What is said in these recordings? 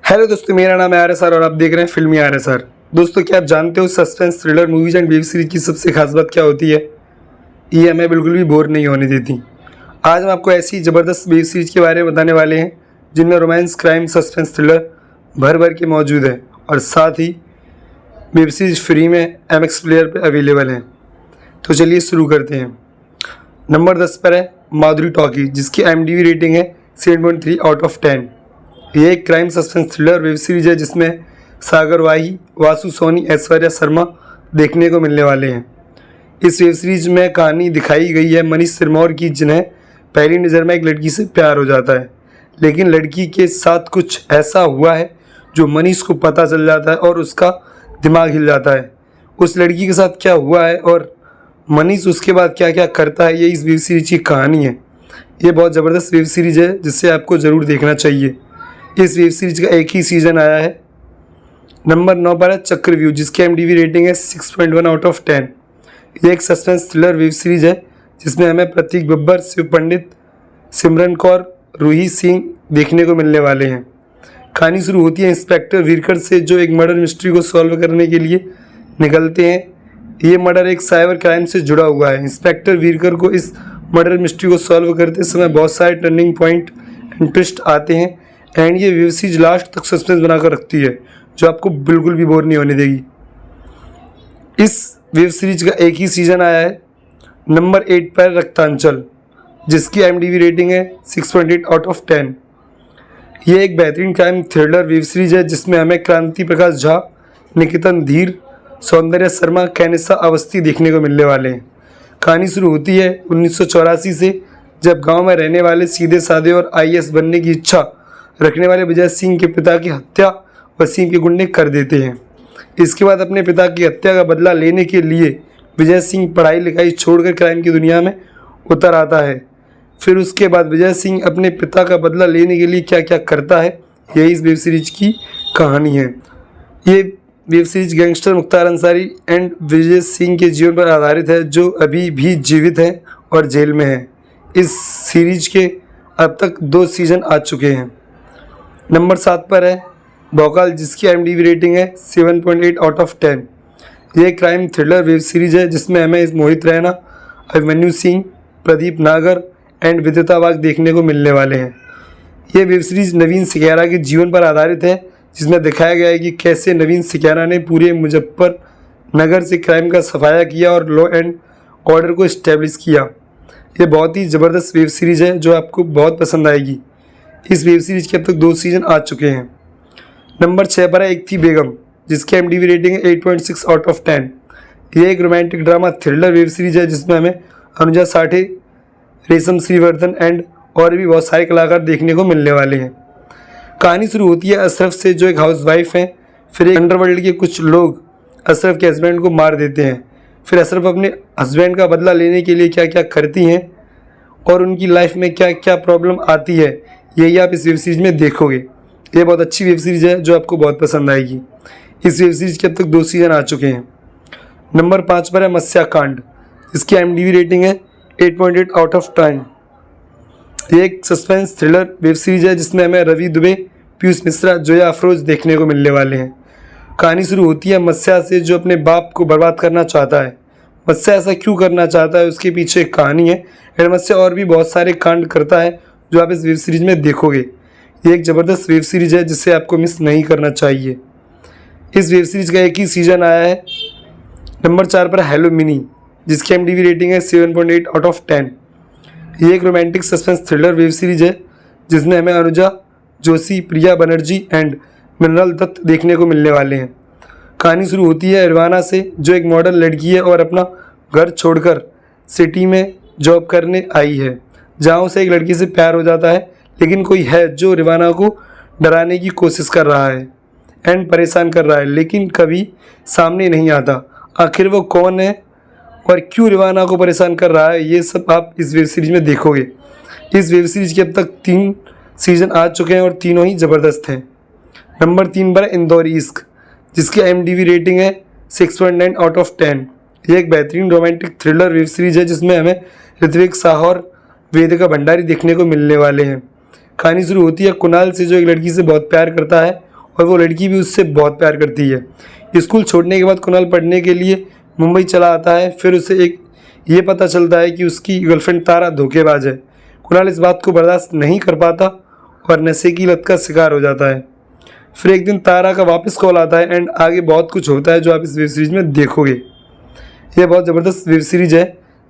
Hello दोस्तों, मेरा नाम है आर एस आर और आप देख रहे हैं फिल्मी आर एस आर। दोस्तों, क्या आप जानते हो suspense thriller movies and web series की सबसे खास बात क्या होती है? ये हमें बिल्कुल भी बोर नहीं होने देती। आज हम आपको ऐसी ज़बरदस्त वेब सीरीज के बारे में बताने वाले हैं जिनमें रोमांस, क्राइम, सस्पेंस, थ्रिलर भर भर के मौजूद है और साथ ही वेब सीरीज फ्री में MX प्लेयर पर अवेलेबल है। तो चलिए शुरू करते हैं। नंबर 10 पर है माधुरी टॉकी, जिसकी IMDb रेटिंग है 7.3 आउट ऑफ 10। ये एक crime suspense thriller web series है जिसमें सागर वाही, वासु सोनी, ऐश्वर्या शर्मा देखने को मिलने वाले हैं। इस वेब सीरीज में कहानी दिखाई गई है मनीष सिरमौर की, जिन्हें पहली नज़र में एक लड़की से प्यार हो जाता है, लेकिन लड़की के साथ कुछ ऐसा हुआ है जो मनीष को पता चल जाता है और उसका दिमाग हिल जाता है। उस लड़की के साथ क्या हुआ है और मनीष उसके बाद क्या क्या करता है, ये इस वेब सीरीज की कहानी है। ये बहुत ज़बरदस्त वेब सीरीज है जिसे आपको ज़रूर देखना चाहिए। इस वेब सीरीज का एक ही सीज़न आया है। नंबर 9 पर है चक्रव्यूह, जिसकी IMDb रेटिंग है 6.1 आउट ऑफ 10। ये एक सस्पेंस थ्रिलर वेब सीरीज है जिसमें हमें प्रतीक बब्बर, शिव पंडित, सिमरन कौर, रूही सिंह देखने को मिलने वाले हैं। कहानी शुरू होती है इंस्पेक्टर वीरकर से, जो एक मर्डर मिस्ट्री को सॉल्व करने के लिए निकलते हैं। ये मर्डर एक साइबर क्राइम से जुड़ा हुआ है। इंस्पेक्टर वीरकर को इस मर्डर मिस्ट्री को सॉल्व करते समय बहुत सारे टर्निंग पॉइंट एंड ट्विस्ट आते हैं एंड ये वेब सीरीज लास्ट तक सस्पेंस बनाकर रखती है जो आपको बिल्कुल भी बोर नहीं होने देगी। इस वेब सीरीज का एक ही सीज़न आया है। नंबर 8 पर रक्तांचल, जिसकी IMDb रेटिंग है 6.8 आउट ऑफ 10। ये एक बेहतरीन क्राइम थ्रिलर वेब सीरीज है जिसमें हमें क्रांति प्रकाश झा, निकेतन धीर, सौंदर्य शर्मा, कैनिसा अवस्थी देखने को मिलने वाले हैं। कहानी शुरू होती है 1984 से, जब गांव में रहने वाले सीधे साधे और IAS बनने की इच्छा रखने वाले विजय सिंह के पिता की हत्या वसीम के गुंडे कर देते हैं। इसके बाद अपने पिता की हत्या का बदला लेने के लिए विजय सिंह पढ़ाई लिखाई छोड़कर क्राइम की दुनिया में उतर आता है। फिर उसके बाद विजय सिंह अपने पिता का बदला लेने के लिए क्या क्या करता है, यही इस वेब सीरीज की कहानी है। ये web series gangster Mukhtar Ansari and Vijay Singh के जीवन पर आधारित है, जो अभी भी जीवित हैं और जेल में हैं। इस सीरीज के अब तक 2 सीज़न आ चुके हैं। नंबर 7 पर है भोकाल, जिसकी IMDb रेटिंग है 7.8 आउट ऑफ 10। ये क्राइम थ्रिलर वेब सीरीज है जिसमें हमें इस मोहित रैना, अभिमन्यु सिंह, प्रदीप नागर एंड विदिता वाघ देखने को मिलने वाले हैं। ये वेब सीरीज नवीन सिकैरा के जीवन पर आधारित है, जिसमें दिखाया गया है कि कैसे नवीन सिकैरा ने पूरे मुजफ्फरनगर से क्राइम का सफाया किया और लॉ एंड ऑर्डर को इस्टेब्लिश किया। ये बहुत ही ज़बरदस्त वेब सीरीज है जो आपको बहुत पसंद आएगी। इस वेब सीरीज के अब तक 2 सीज़न आ चुके हैं। नंबर 6 पर है एक थी बेगम, जिसकी IMDb रेटिंग है 8.6 आउट ऑफ 10। ये एक romantic drama thriller web series है जिसमें हमें अनुजा साठे, रेशम श्रीवर्धन एंड और भी बहुत सारे कलाकार देखने को मिलने वाले हैं। कहानी शुरू होती है अशरफ से, जो एक हाउसवाइफ हैं। फिर एक अंडरवर्ल्ड के कुछ लोग अशरफ के हस्बैंड को मार देते हैं। फिर अशरफ अपने हस्बैंड का बदला लेने के लिए क्या क्या करती हैं और उनकी लाइफ में क्या क्या प्रॉब्लम आती है, यही आप इस वेब सीरीज में देखोगे। ये बहुत अच्छी वेब सीरीज है जो आपको बहुत पसंद आएगी। इस वेब सीरीज के अब तक 2 सीज़न आ चुके हैं। नंबर 5 पर है मत्स्याकांड, जिसकी IMDb रेटिंग है 8.8 आउट ऑफ 10। ये एक सस्पेंस थ्रिलर वेब सीरीज है जिसमें हमें रवि दुबे, पीयूष मिश्रा, जोया अफरोज देखने को मिलने वाले हैं। कहानी शुरू होती है मत्स्या से, जो अपने बाप को बर्बाद करना चाहता है। मत्स्या ऐसा क्यों करना चाहता है, उसके पीछे एक कहानी है। एंड मत्स्या और भी बहुत सारे कांड करता है जो आप इस वेब सीरीज में देखोगे। ये एक ज़बरदस्त वेब सीरीज है जिसे आपको मिस नहीं करना चाहिए। इस वेब सीरीज का एक ही सीज़न आया है। नंबर 4 पर हेलो मिनी, जिसकी IMDb रेटिंग है 7.8 आउट ऑफ 10। ये एक romantic suspense thriller web series है जिसमें हमें अनुजा जोशी, प्रिया बनर्जी एंड मिनरल दत्त देखने को मिलने वाले हैं। कहानी शुरू होती है इरवाना से, जो एक मॉडल लड़की है और अपना घर छोड़कर सिटी में जॉब करने आई है, जहाँ उसे एक लड़की से प्यार हो जाता है। लेकिन कोई है जो रिवाना को डराने की कोशिश कर रहा है एंड परेशान कर रहा है, लेकिन कभी सामने नहीं आता। आखिर वो कौन है और क्यों रिवाना को परेशान कर रहा है, ये सब आप इस वेब सीरीज में देखोगे। इस वेब सीरीज के अब तक 3 सीज़न आ चुके हैं और तीनों ही ज़बरदस्त हैं। नंबर 3 पर इंदौरी इश्क, जिसकी IMDb रेटिंग है 6.9 आउट ऑफ 10। ये एक बेहतरीन रोमांटिक थ्रिलर वेब सीरीज है जिसमें हमें ऋत्विक शाह और वेदिका भंडारी देखने को मिलने वाले हैं। कहानी शुरू होती है कुणाल से, जो एक लड़की से बहुत प्यार करता है और वो लड़की भी उससे बहुत प्यार करती है। स्कूल छोड़ने के बाद कुणाल पढ़ने के लिए मुंबई चला आता है। फिर उसे ये पता चलता है कि उसकी गर्लफ्रेंड तारा धोखेबाज है। कुणाल इस बात को बर्दाश्त नहीं कर पाता और नशे की लत का शिकार हो जाता है। फिर एक दिन तारा का वापस कॉल आता है एंड आगे बहुत कुछ होता है जो आप इस वेब सीरीज़ में देखोगे। यह बहुत ज़बरदस्त वेब सीरीज़ है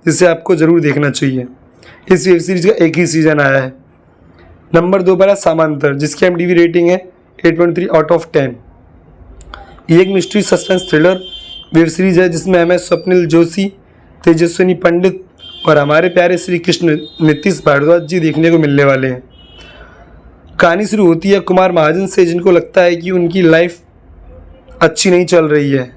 जिसे आपको ज़रूर देखना चाहिए। इस वेब सीरीज़ का एक ही सीज़न आया है। नंबर 2 पर है समांतर, जिसकी IMDb रेटिंग है 8.3 आउट ऑफ 10। ये एक mystery suspense thriller web series है जिसमें MS स्वप्निल जोशी, तेजस्विनी पंडित और हमारे प्यारे श्री कृष्ण नीतीश भारद्वाज जी देखने को मिलने वाले हैं। कहानी शुरू होती है कुमार महाजन से, जिनको लगता है कि उनकी लाइफ अच्छी नहीं चल रही है।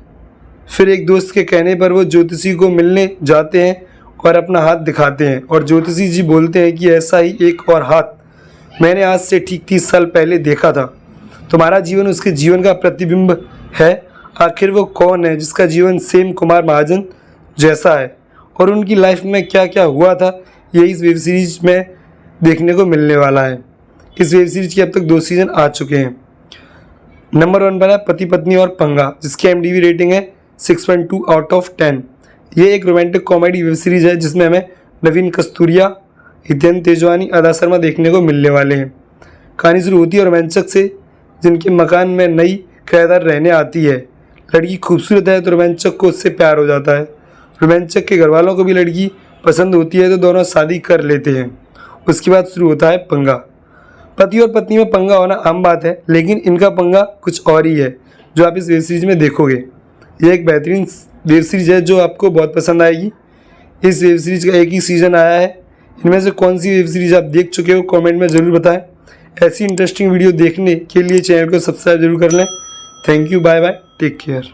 फिर एक दोस्त के कहने पर वो ज्योतिषी को मिलने जाते हैं और अपना हाथ दिखाते हैं और ज्योतिषी जी बोलते हैं कि ऐसा ही एक और हाथ मैंने आज से ठीक 30 साल पहले देखा था। तुम्हारा जीवन उसके जीवन का प्रतिबिंब है। आखिर वो कौन है जिसका जीवन सेम कुमार महाजन जैसा है और उनकी लाइफ में क्या क्या हुआ था, ये इस वेब सीरीज में देखने को मिलने वाला है। इस वेब सीरीज के अब तक 2 सीज़न आ चुके हैं। नंबर 1 पर है पति पत्नी और पंगा, जिसकी IMDb रेटिंग है 6.2 आउट ऑफ 10। ये एक रोमांटिक कॉमेडी वेब सीरीज है जिसमें हमें नवीन कस्तूरिया, हितेन तेजवानी, अदा शर्मा देखने को मिलने वाले हैं। कहानी शुरू होती है रोमांचक से, जिनके मकान में नई किराएदार रहने आती है। लड़की खूबसूरत है तो रोमांचक को उससे प्यार हो जाता है। रोमांचक के घर वालों को भी लड़की पसंद होती है तो दोनों शादी कर लेते हैं। उसके बाद शुरू होता है पंगा। पति और पत्नी में पंगा होना आम बात है, लेकिन इनका पंगा कुछ और ही है जो आप इस वेब सीरीज़ में देखोगे। ये एक बेहतरीन वेब सीरीज़ है जो आपको बहुत पसंद आएगी। इस वेब सीरीज़ का एक ही सीज़न आया है। इनमें से कौन सी वेब सीरीज़ आप देख चुके हो कमेंट में ज़रूर बताएं। ऐसी इंटरेस्टिंग वीडियो देखने के लिए चैनल को सब्सक्राइब जरूर कर लें। Thank you, bye bye, take care.